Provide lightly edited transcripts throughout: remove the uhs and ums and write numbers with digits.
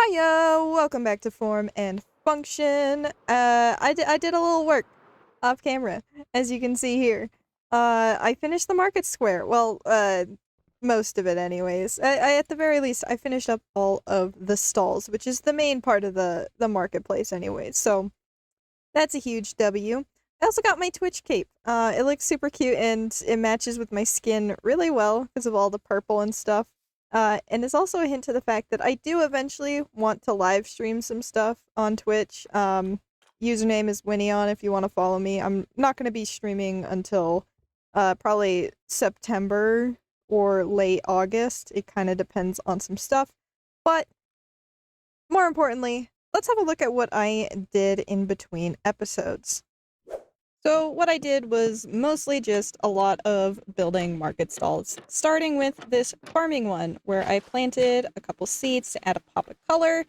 Hiya! Welcome back to Form and Function. I did a little work off camera, as you can see here. I finished the market square. Well, most of it anyways. At the very least, I finished up all of the stalls, which is the main part of the marketplace anyways. So, that's a huge W. I also got my Twitch cape. It looks super cute and it matches with my skin really well because of all the purple and stuff. And it's also a hint to the fact that I do eventually want to live stream some stuff on Twitch. Username is Winnie on if you want to follow me. I'm not going to be streaming until probably September or late August. It kind of depends on some stuff. But more importantly, let's have a look at what I did in between episodes. So what I did was mostly just a lot of building market stalls, starting with this farming one, where I planted a couple seeds to add a pop of color,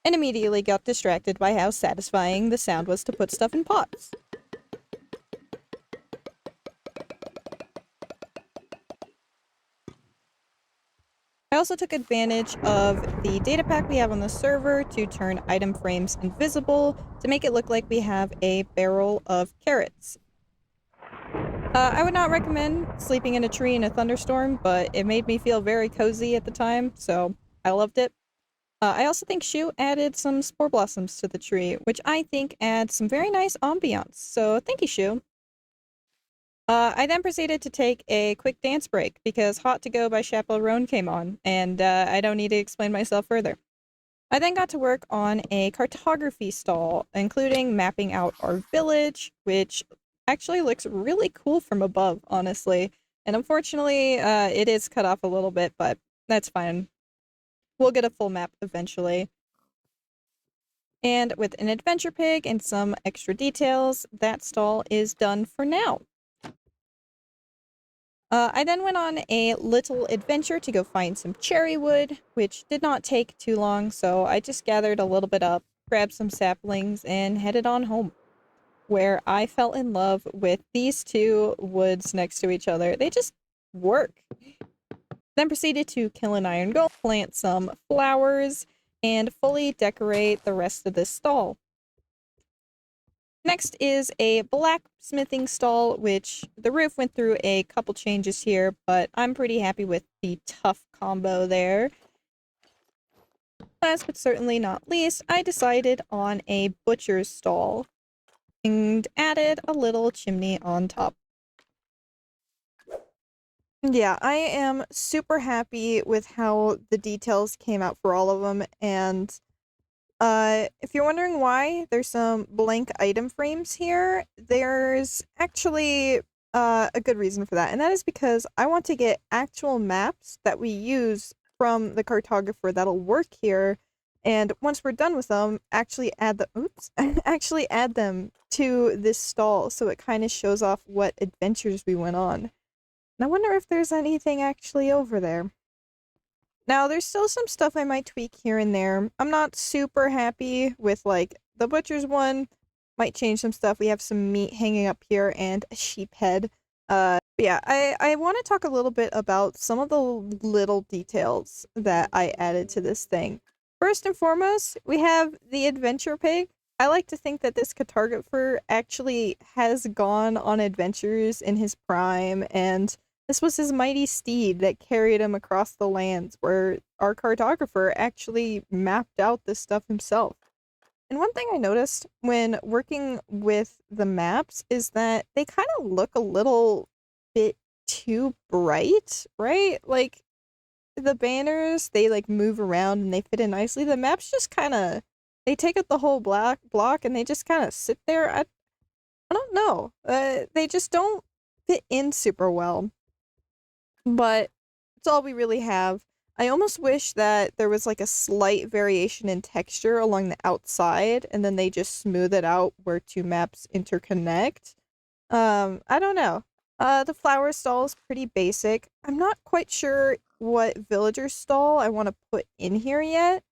and immediately got distracted by how satisfying the sound was to put stuff in pots. I also took advantage of the data pack we have on the server to turn item frames invisible to make it look like we have a barrel of carrots. I would not recommend sleeping in a tree in a thunderstorm, but it made me feel very cozy at the time, so I loved it. I also think Shu added some spore blossoms to the tree, which I think adds some very nice ambiance, so thank you, Shu. I then proceeded to take a quick dance break because Hot to Go by Chaperone came on, and I don't need to explain myself further. I then got to work on a cartography stall, including mapping out our village, which actually looks really cool from above, honestly. And unfortunately, it is cut off a little bit, but that's fine. We'll get a full map eventually. And with an adventure pig and some extra details, that stall is done for now. I then went on a little adventure to go find some cherry wood, which did not take too long, so I just gathered a little bit up, grabbed some saplings, and headed on home, where I fell in love with these two woods next to each other. They just work. Then proceeded to kill an iron golem, plant some flowers, and fully decorate the rest of this stall. Next is a blacksmithing stall, which the roof went through a couple changes here, but I'm pretty happy with the tough combo there. Last but certainly not least, I decided on a butcher's stall and added a little chimney on top. Yeah, I am super happy with how the details came out for all of them, and if you're wondering why there's some blank item frames here, there's actually a good reason for that, and that is because I want to get actual maps that we use from the cartographer that'll work here, and once we're done with them, actually add actually add them to this stall so it kind of shows off what adventures we went on. And I wonder if there's anything actually over there. Now, there's still some stuff I might tweak here and there. I'm not super happy with, like, the butcher's one. Might change some stuff. We have some meat hanging up here and a sheep head. But yeah, I want to talk a little bit about some of the little details that I added to this thing. First and foremost, we have the adventure pig. I like to think that this cartographer actually has gone on adventures in his prime, and this was his mighty steed that carried him across the lands, where our cartographer actually mapped out this stuff himself. And one thing I noticed when working with the maps is that they kind of look a little bit too bright, right? Like, the banners, they like move around and they fit in nicely. The maps just kind of, they take up the whole block and they just kind of sit there. I don't know. They just don't fit in super well. But it's all we really have. I almost wish that there was like a slight variation in texture along the outside, and then they just smooth it out where two maps interconnect. I don't know. The flower stall is pretty basic. I'm not quite sure what villager stall I want to put in here yet.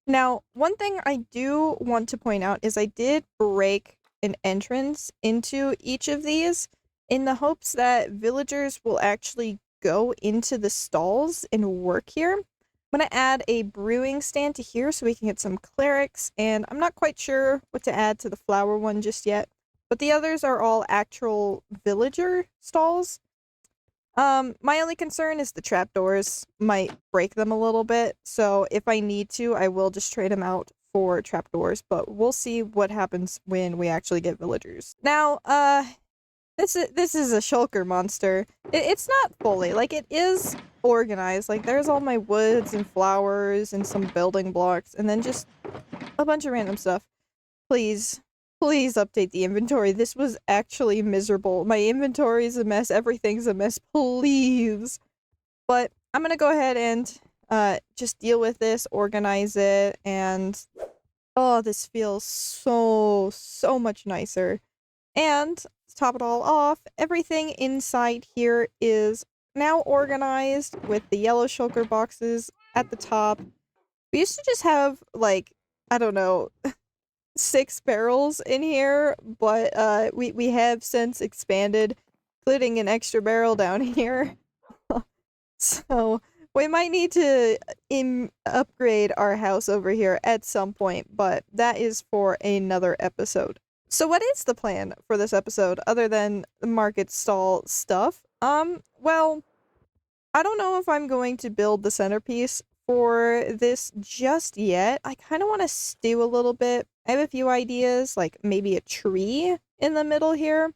Now, one thing I do want to point out is I did break an entrance into each of these in the hopes that villagers will actually go into the stalls and work here. I'm going to add a brewing stand to here so we can get some clerics, and I'm not quite sure what to add to the flower one just yet, but the others are all actual villager stalls. My only concern is the trapdoors might break them a little bit, so if I need to, I will just trade them out for trapdoors, but we'll see what happens when we actually get villagers. Now, this is a shulker monster. It's not fully, like, it is organized. Like, there's all my woods and flowers and some building blocks, and then just a bunch of random stuff. Please, please update the inventory. This was actually miserable. My inventory's a mess. Everything's a mess. Please. But I'm gonna go ahead and just deal with this, organize it, and oh, this feels so much nicer. And to top it all off, everything inside here is now organized with the yellow shulker boxes at the top. We used to just have, like, I don't know, 6 barrels in here, but we have since expanded, including an extra barrel down here. So we might need to upgrade our house over here at some point, but that is for another episode. So what is the plan for this episode other than the market stall stuff? Well, I don't know if I'm going to build the centerpiece for this just yet. I kind of want to stew a little bit. I have a few ideas, like maybe a tree in the middle here,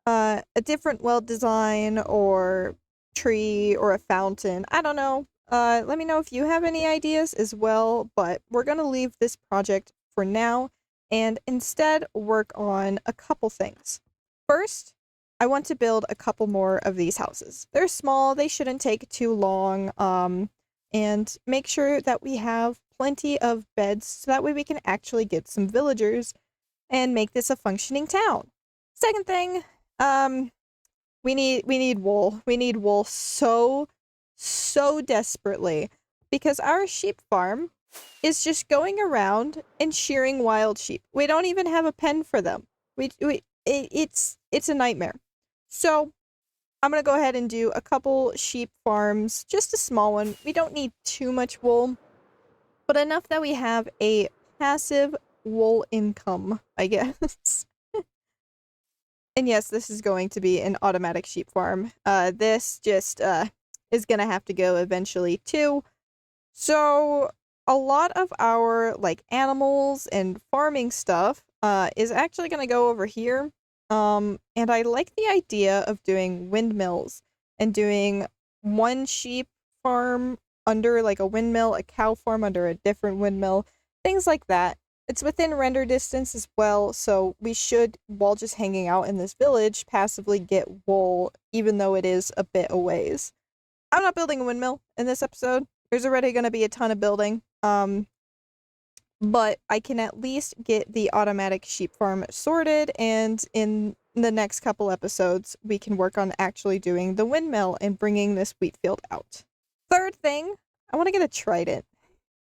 a different well design or tree or a fountain. I don't know. Let me know if you have any ideas as well, but we're gonna leave this project for now and instead work on a couple things. First, I want to build a couple more of these houses. They're small, they shouldn't take too long, and make sure that we have plenty of beds so that way we can actually get some villagers and make this a functioning town. Second thing, we need wool. We need wool so desperately because our sheep farm is just going around and shearing wild sheep. We don't even have a pen for them. It's a nightmare. So I'm gonna go ahead and do a couple sheep farms, just a small one. We don't need too much wool, but enough that we have a passive wool income, I guess. And yes, this is going to be an automatic sheep farm. This just is gonna have to go eventually too. So a lot of our like animals and farming stuff is actually gonna go over here. And I like the idea of doing windmills and doing one sheep farm under like a windmill, a cow farm under a different windmill, things like that. It's within render distance as well, so we should, while just hanging out in this village, passively get wool, even though it is a bit a ways. I'm not building a windmill in this episode. There's already going to be a ton of building. But I can at least get the automatic sheep farm sorted, and in the next couple episodes, we can work on actually doing the windmill and bringing this wheat field out. Third thing, I want to get a trident.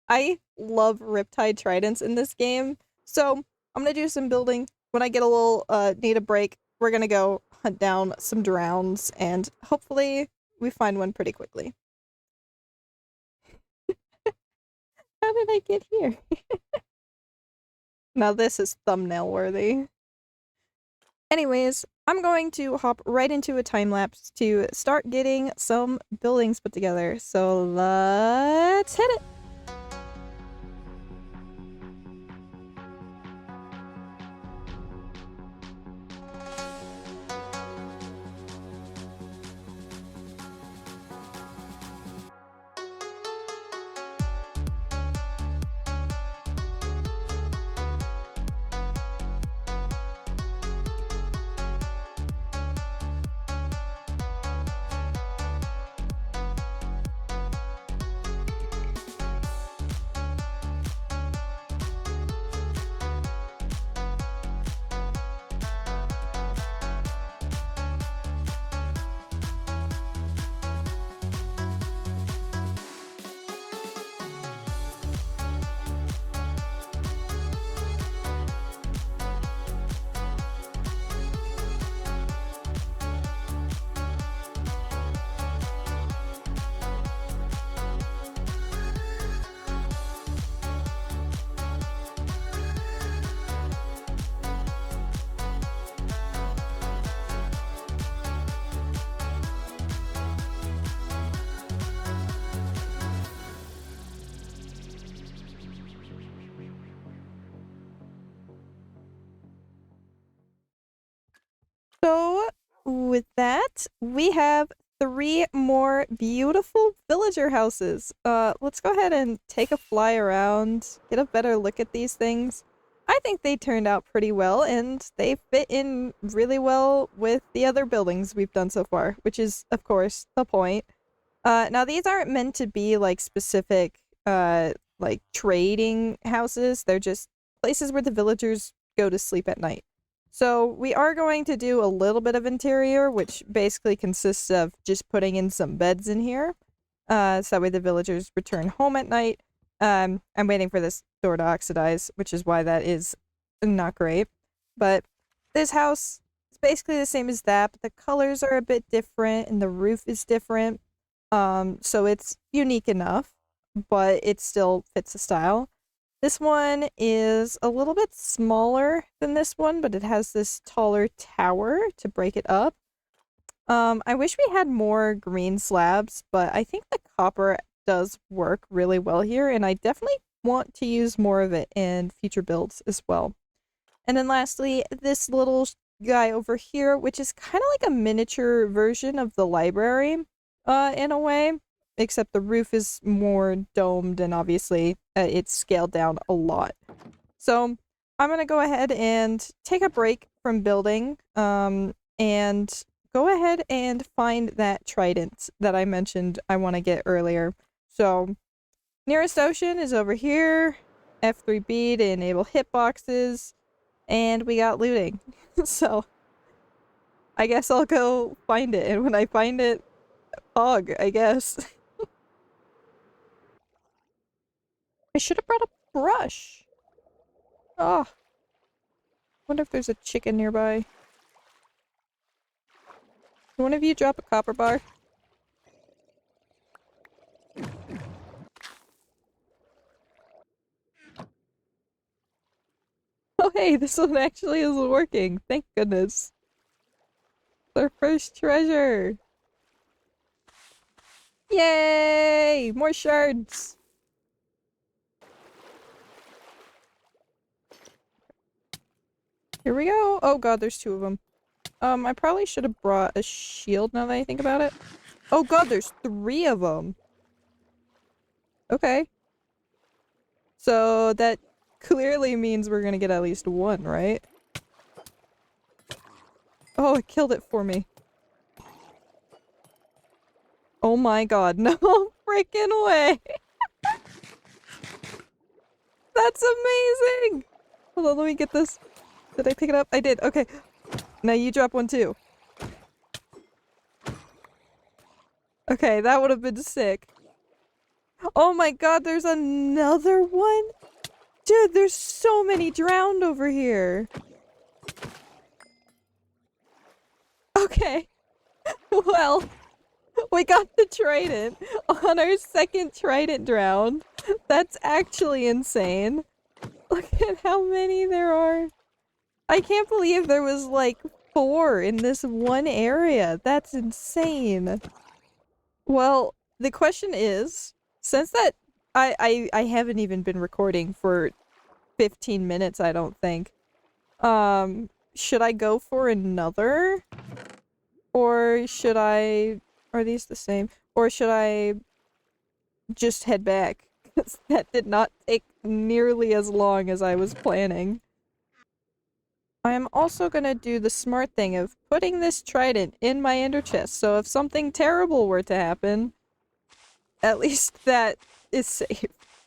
I love riptide tridents in this game, so I'm gonna do some building. When I get a little, need a break, we're gonna go hunt down some drowns, and hopefully we find one pretty quickly. How did I get here? Now this is thumbnail worthy. Anyways, I'm going to hop right into a time lapse to start getting some buildings put together, so let's hit it! with that, we have 3 more beautiful villager houses. Let's go ahead and take a fly around, get a better look at these things. I think they turned out pretty well, and they fit in really well with the other buildings we've done so far, which is, of course, the point. Now these aren't meant to be, like, specific, like, trading houses. They're just places where the villagers go to sleep at night. So we are going to do a little bit of interior, which basically consists of just putting in some beds in here. So that way the villagers return home at night. I'm waiting for this door to oxidize, which is why that is not great. But this house is basically the same as that, but the colors are a bit different and the roof is different. So it's unique enough, but it still fits the style. This one is a little bit smaller than this one, but it has this taller tower to break it up. I wish we had more green slabs, but I think the copper does work really well here, and I definitely want to use more of it in future builds as well. And then lastly, this little guy over here, which is kind of like a miniature version of the library, in a way. Except the roof is more domed and obviously it's scaled down a lot. So I'm gonna go ahead and take a break from building and go ahead and find that trident that I mentioned I want to get earlier. So nearest ocean is over here. F3B to enable hitboxes. And we got looting. So I guess I'll go find it, and when I find it, hog, I guess. I should have brought a brush. Oh. Wonder if there's a chicken nearby. Can one of you drop a copper bar? Oh hey, this one actually is working. Thank goodness. It's our first treasure. Yay! More shards! Here we go. Oh god, there's 2 of them. I probably should have brought a shield now that I think about it. Oh god, there's 3 of them. Okay. So that clearly means we're gonna get at least 1, right? Oh, it killed it for me. Oh my god, no freaking way! That's amazing! Hold on, let me get this. Did I pick it up? I did. Okay. Now you drop one too. Okay, that would have been sick. Oh my god, there's another one? Dude, there's so many drowned over here. Okay. Well, we got the trident on our second trident drown. That's actually insane. Look at how many there are. I can't believe there was like 4 in this one area. That's insane. Well, the question is, since that I haven't even been recording for 15 minutes, I don't think. Should I go for another? Or should I... Are these the same? Or should I just head back? Because that did not take nearly as long as I was planning. I am also gonna do the smart thing of putting this trident in my ender chest, so if something terrible were to happen, at least that is safe.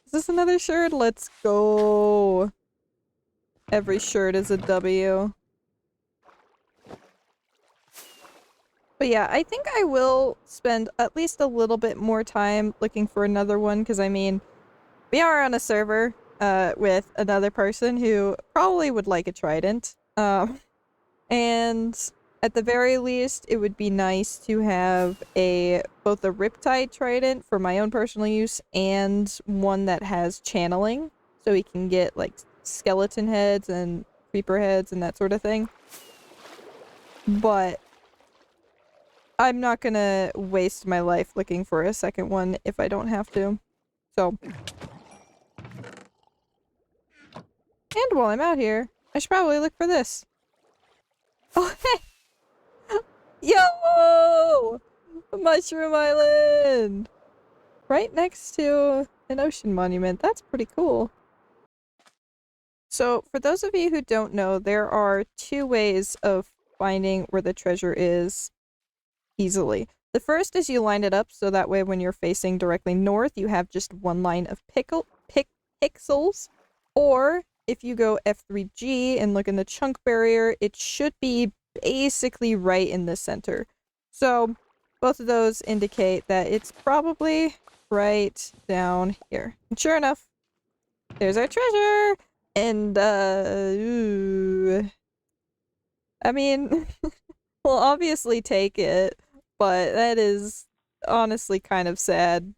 Is this another shirt? Let's go. Every shirt is a W. But yeah, I think I will spend at least a little bit more time looking for another one, because I mean, we are on a server with another person who probably would like a trident. And at the very least, it would be nice to have both a Riptide trident for my own personal use and one that has channeling, so we can get like skeleton heads and creeper heads and that sort of thing. But I'm not gonna waste my life looking for a second one if I don't have to. So. And while I'm out here, I should probably look for this. Oh, hey! Yo! Mushroom Island! Right next to an ocean monument. That's pretty cool. So, for those of you who don't know, there are two ways of finding where the treasure is easily. The first is you line it up so that way when you're facing directly north, you have just one line of pixels. Or if you go F3G and look in the chunk barrier, it should be basically right in the center. So both of those indicate that it's probably right down here. And sure enough, there's our treasure! And, ooh. I mean, we'll obviously take it, but that is honestly kind of sad.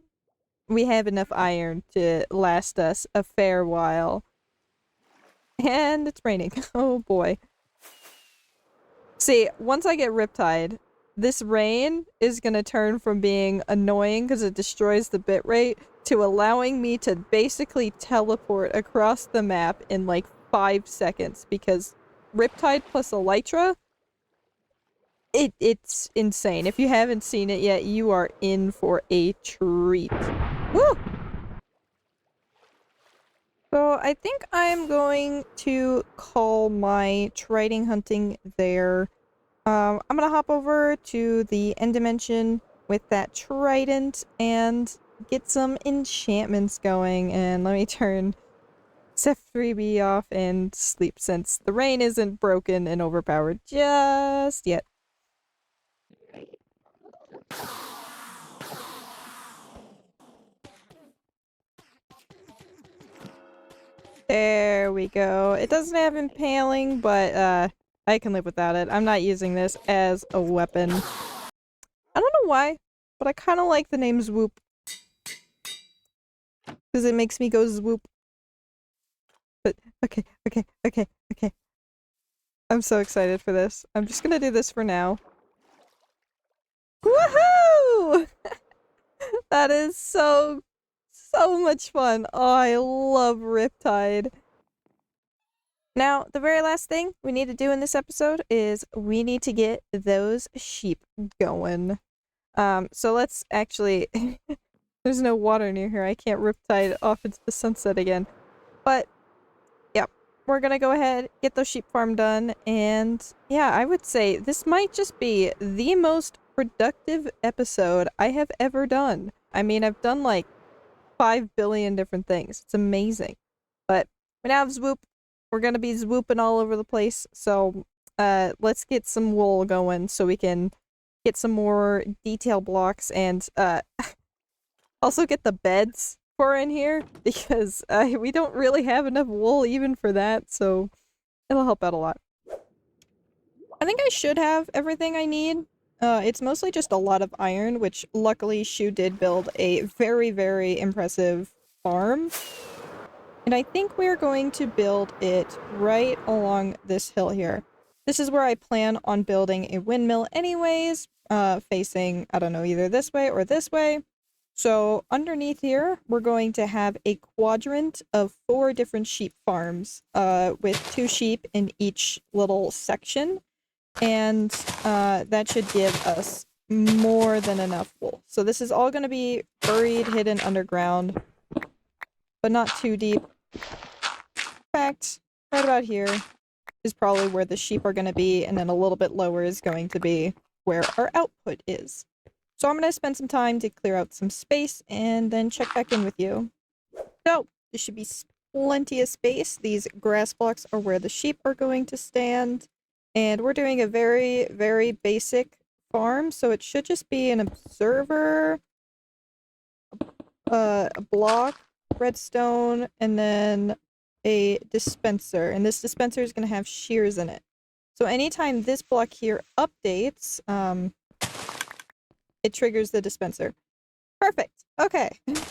We have enough iron to last us a fair while. And it's raining. Oh boy. See, once I get Riptide, this rain is gonna turn from being annoying because it destroys the bitrate to allowing me to basically teleport across the map in like 5 seconds because Riptide plus Elytra, it's insane. If you haven't seen it yet, you are in for a treat. Woo! So I think I'm going to call my Trident hunting there. I'm gonna hop over to the end dimension with that Trident and get some enchantments going. And let me turn F3B off and sleep since the rain isn't broken and overpowered just yet. There we go. It doesn't have impaling, but I can live without it. I'm not using this as a weapon. I don't know why, but I kind of like the name Zwoop. Because it makes me go Zwoop. But, okay. I'm so excited for this. I'm just gonna do this for now. Woohoo! That is so much fun. Oh, I love Riptide. Now, the very last thing we need to do in this episode is we need to get those sheep going. So let's actually... There's no water near here. I can't Riptide off into the sunset again. But, yeah, we're gonna go ahead, get those sheep farm done, and yeah, I would say this might just be the most productive episode I have ever done. I mean, I've done like 5 billion different things. It's amazing. But we now have Zwoop. We're gonna be swooping all over the place, so let's get some wool going so we can get some more detail blocks and also get the beds for in here because we don't really have enough wool even for that, so it'll help out a lot. I think I should have everything I need. It's mostly just a lot of iron, which luckily Shu did build a very, very impressive farm. And I think we're going to build it right along this hill here. This is where I plan on building a windmill anyways, facing, I don't know, either this way or this way. So underneath here, we're going to have a quadrant of 4 different sheep farms, with 2 sheep in each little section. And that should give us more than enough wool. So this is all going to be buried, hidden underground, but not too deep. In fact, right about here is probably where the sheep are going to be, and then a little bit lower is going to be where our output is. So I'm going to spend some time to clear out some space and then check back in with you. So, there should be plenty of space. These grass blocks are where the sheep are going to stand. And we're doing a very, very basic farm, so it should just be an observer, a block, redstone, and then a dispenser. And this dispenser is going to have shears in it. So anytime this block here updates, it triggers the dispenser. Perfect. Okay.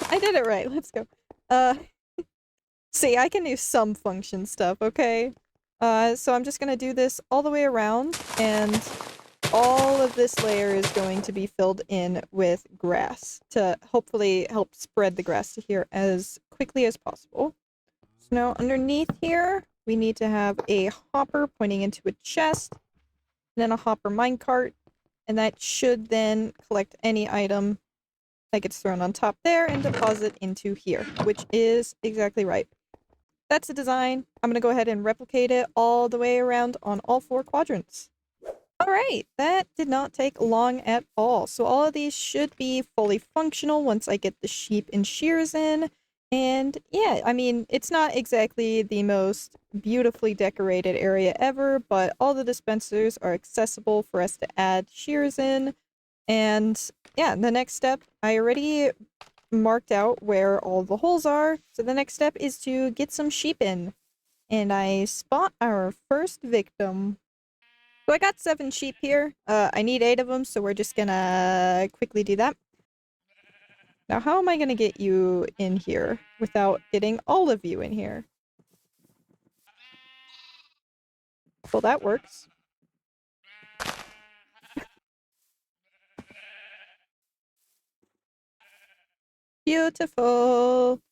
I did it right. Let's go. See, I can do some function stuff, okay? So I'm just gonna do this all the way around, and all of this layer is going to be filled in with grass to hopefully help spread the grass to here as quickly as possible. So now underneath here, we need to have a hopper pointing into a chest, and then a hopper minecart, and that should then collect any item that gets thrown on top there and deposit into here, which is exactly right. That's the design. I'm going to go ahead and replicate it all the way around on all 4 quadrants. Alright, that did not take long at all. So all of these should be fully functional once I get the sheep and shears in. And yeah, I mean, it's not exactly the most beautifully decorated area ever, but all the dispensers are accessible for us to add shears in. And yeah, the next step, I already marked out where all the holes are. So the next step is to get some sheep in. And I spot our first victim. So I got 7 sheep here. I need 8 of them, so we're just gonna quickly do that. Now, how am I gonna get you in here without getting all of you in here? Well, that works. Beautiful!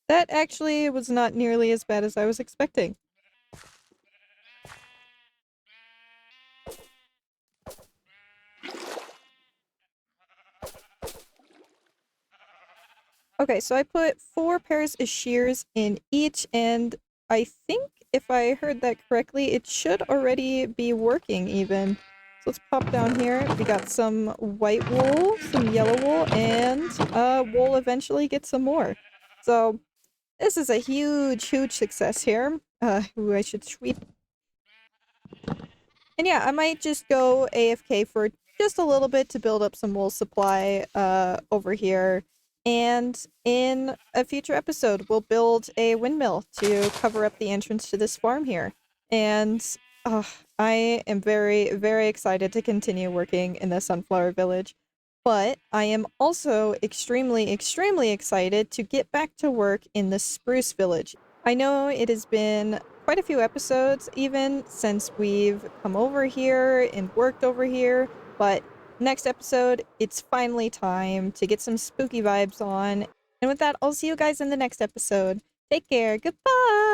That actually was not nearly as bad as I was expecting. Okay, so I put 4 pairs of shears in each, and I think if I heard that correctly, it should already be working even. So let's pop down here. We got some white wool, some yellow wool, and we'll eventually get some more. So this is a huge, huge success here. Ooh, I should sweep. And yeah, I might just go AFK for just a little bit to build up some wool supply over here. And in a future episode, we'll build a windmill to cover up the entrance to this farm here. And I am very, very excited to continue working in the Sunflower Village. But I am also extremely, extremely excited to get back to work in the Spruce Village. I know it has been quite a few episodes even since we've come over here and worked over here, but next episode, it's finally time to get some spooky vibes on. And with that, I'll see you guys in the next episode. Take care. Goodbye!